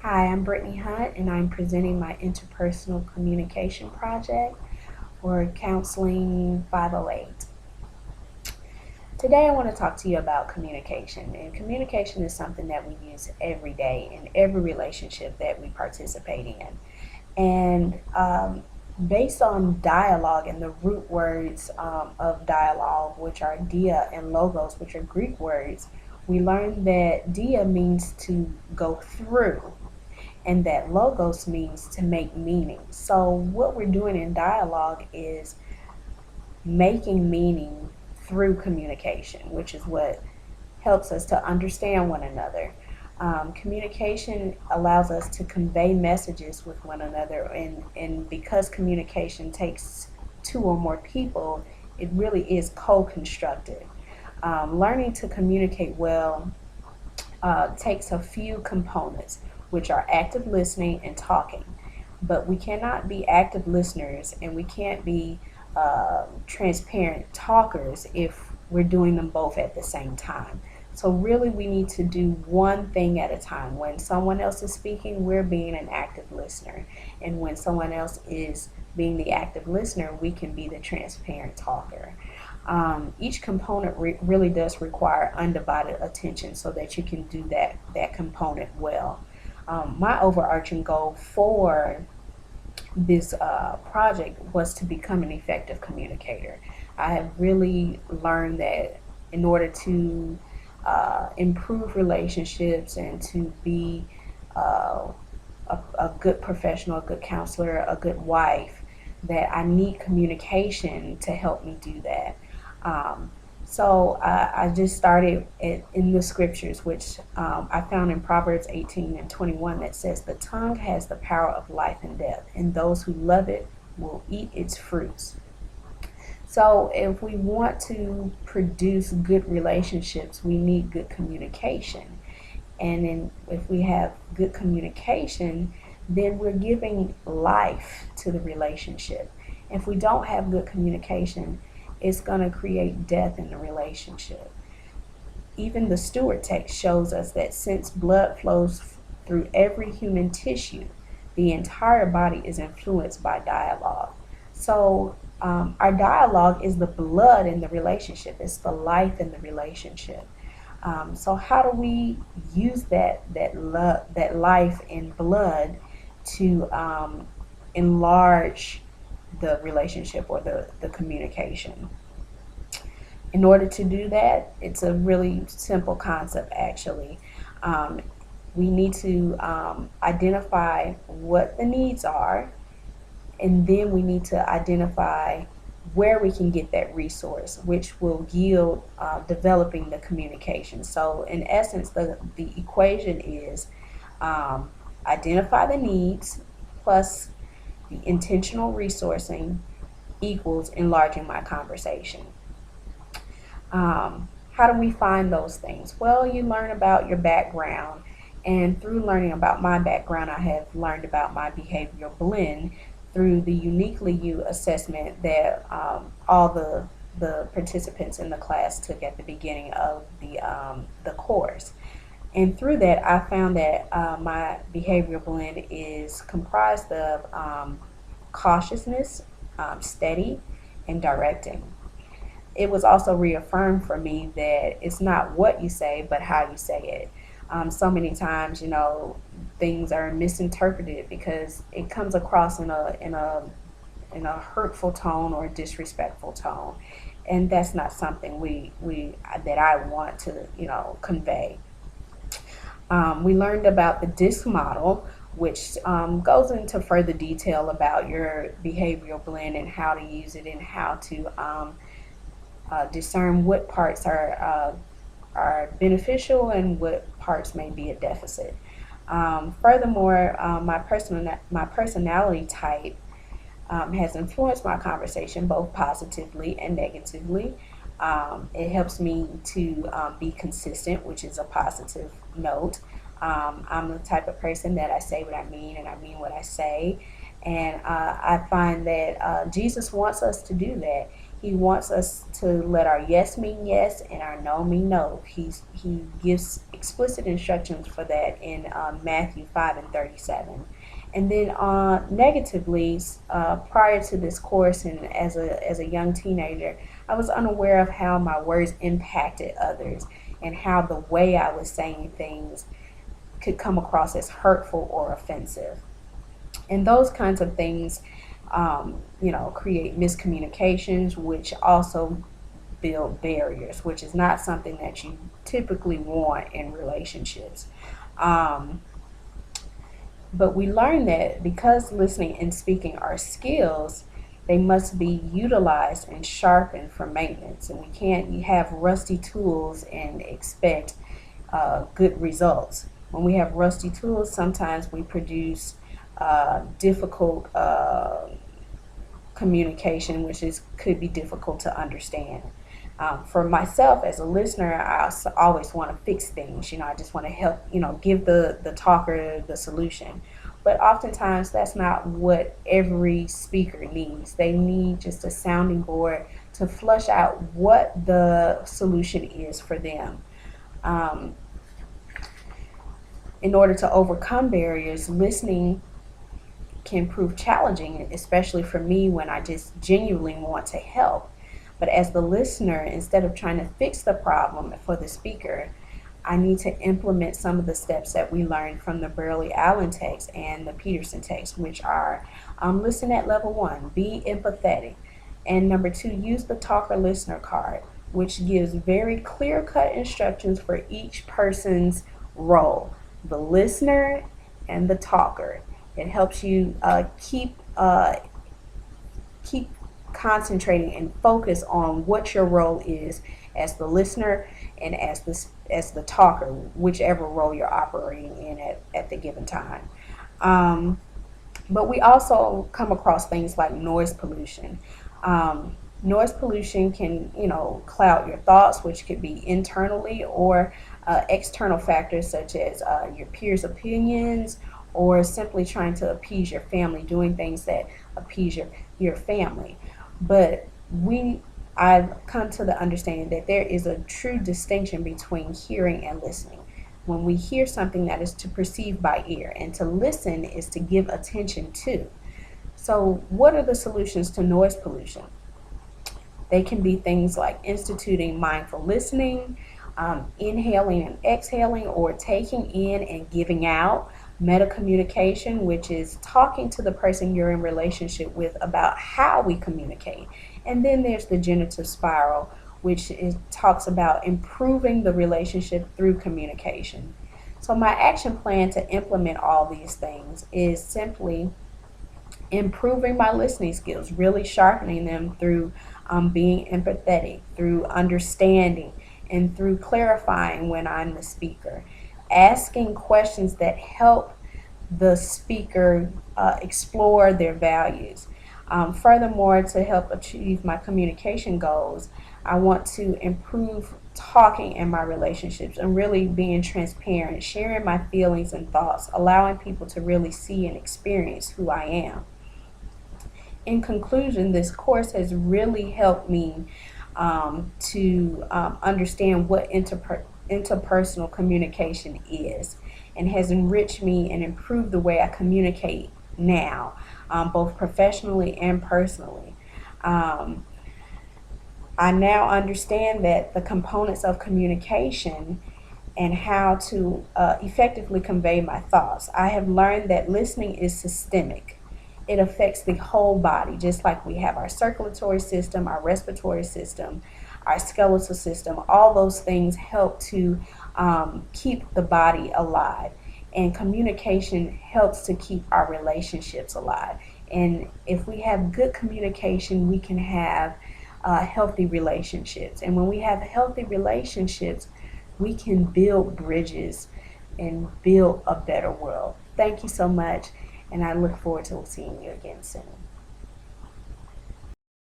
Hi, I'm Brittany Hunt, and I'm presenting my interpersonal communication project for Counseling 508. Today, I want to talk to you about communication. And communication is something that we use every day in every relationship that we participate in. And based on dialogue and the root words of dialogue, which are dia and logos, which are Greek words, we learned that dia means to go through and that logos means to make meaning. So what we're doing in dialogue is making meaning through communication, which is what helps us to understand one another. Communication allows us to convey messages with one another, and because communication takes two or more people, it really is co-constructed. Learning to communicate well takes a few components, which are active listening and talking. But we cannot be active listeners and we can't be transparent talkers if we're doing them both at the same time. So, really, we need to do one thing at a time. When someone else is speaking, we're being an active listener. And when someone else is being the active listener, we can be the transparent talker. Each component really does require undivided attention so that you can do that component well. My overarching goal for this project was to become an effective communicator. I have really learned that in order to improve relationships and to be a good professional, a good counselor, a good wife, that I need communication to help me do that. Um, so I just started in the scriptures, which I found in Proverbs 18:21, that says, "The tongue has the power of life and death, and those who love it will eat its fruits." So if we want to produce good relationships, we need good communication. And then if we have good communication, then we're giving life to the relationship. If we don't have good communication, it's going to create death in the relationship. Even the Stewart text shows us that since blood flows through every human tissue, the entire body is influenced by dialogue. So our dialogue is the blood in the relationship. It's the life in the relationship. So how do we use that life in blood to enlarge the relationship or the communication? In order to do that, it's a really simple concept actually. Um, we need to identify what the needs are, and then we need to identify where we can get that resource, which will yield developing the communication. So, in essence, the equation is um, identify the needs plus the intentional resourcing equals enlarging my conversation. How do we find those things? Well, you learn about your background, and through learning about my background, I have learned about my behavioral blend through the Uniquely You assessment that all the participants in the class took at the beginning of the course. And through that, I found that my behavioral blend is comprised of cautiousness, steady, and directing. It was also reaffirmed for me that it's not what you say, but how you say it. So many times, things are misinterpreted because it comes across in a hurtful tone or disrespectful tone, and that's not something we that I want to convey. We learned about the DISC model, which goes into further detail about your behavioral blend and how to use it and how to discern what parts are beneficial and what parts may be a deficit. Furthermore, my personality type has influenced my conversation both positively and negatively. It helps me to be consistent, which is a positive note. I'm the type of person that I say what I mean and I mean what I say. And I find that Jesus wants us to do that. He wants us to let our yes mean yes and our no mean no. He gives explicit instructions for that in Matthew 5:37. And then negatively, prior to this course and as a young teenager, I was unaware of how my words impacted others and how the way I was saying things could come across as hurtful or offensive. And those kinds of things, create miscommunications, which also build barriers, which is not something that you typically want in relationships. Um, but we learn that because listening and speaking are skills, they must be utilized and sharpened for maintenance. And we can't you have rusty tools and expect good results. When we have rusty tools, sometimes we produce difficult communication, which could be difficult to understand. For myself as a listener, always want to fix things. I just want to help, give the talker the solution. But oftentimes that's not what every speaker needs. They need just a sounding board to flush out what the solution is for them. Um, in order to overcome barriers, listening can prove challenging, especially for me when I just genuinely want to help. But as the listener, instead of trying to fix the problem for the speaker, I need to implement some of the steps that we learned from the Burley Allen text and the Peterson text, which are listen at level 1, be empathetic. And number 2, use the talker listener card, which gives very clear cut instructions for each person's role, the listener and the talker. It helps you keep concentrating and focus on what your role is as the listener and as the talker, whichever role you're operating in at the given time. But we also come across things like noise pollution. Noise pollution can, cloud your thoughts, which could be internally or external factors such as your peers' opinions or simply trying to appease your family, doing things that appease your family. But I've come to the understanding that there is a true distinction between hearing and listening. When we hear something, that is to perceive by ear, and to listen is to give attention to. So what are the solutions to noise pollution? They can be things like instituting mindful listening, inhaling and exhaling, or taking in and giving out. Meta communication, which is talking to the person you're in relationship with about how we communicate. And then there's the generative spiral, which talks about improving the relationship through communication. So my action plan to implement all these things is simply improving my listening skills, really sharpening them through being empathetic, through understanding, and through clarifying when I'm the speaker. Asking questions that help the speaker explore their values. Furthermore, to help achieve my communication goals, I want to improve talking in my relationships and really being transparent, sharing my feelings and thoughts, allowing people to really see and experience who I am. In conclusion, this course has really helped me to understand what interpersonal communication is, and has enriched me and improved the way I communicate now, both professionally and personally. Um, I now understand that the components of communication and how to effectively convey my thoughts. I have learned that listening is systemic. It affects the whole body, just like we have our circulatory system, our respiratory system, our skeletal system. All those things help to keep the body alive. And communication helps to keep our relationships alive. And if we have good communication, we can have healthy relationships. And when we have healthy relationships, we can build bridges and build a better world. Thank you so much, and I look forward to seeing you again soon.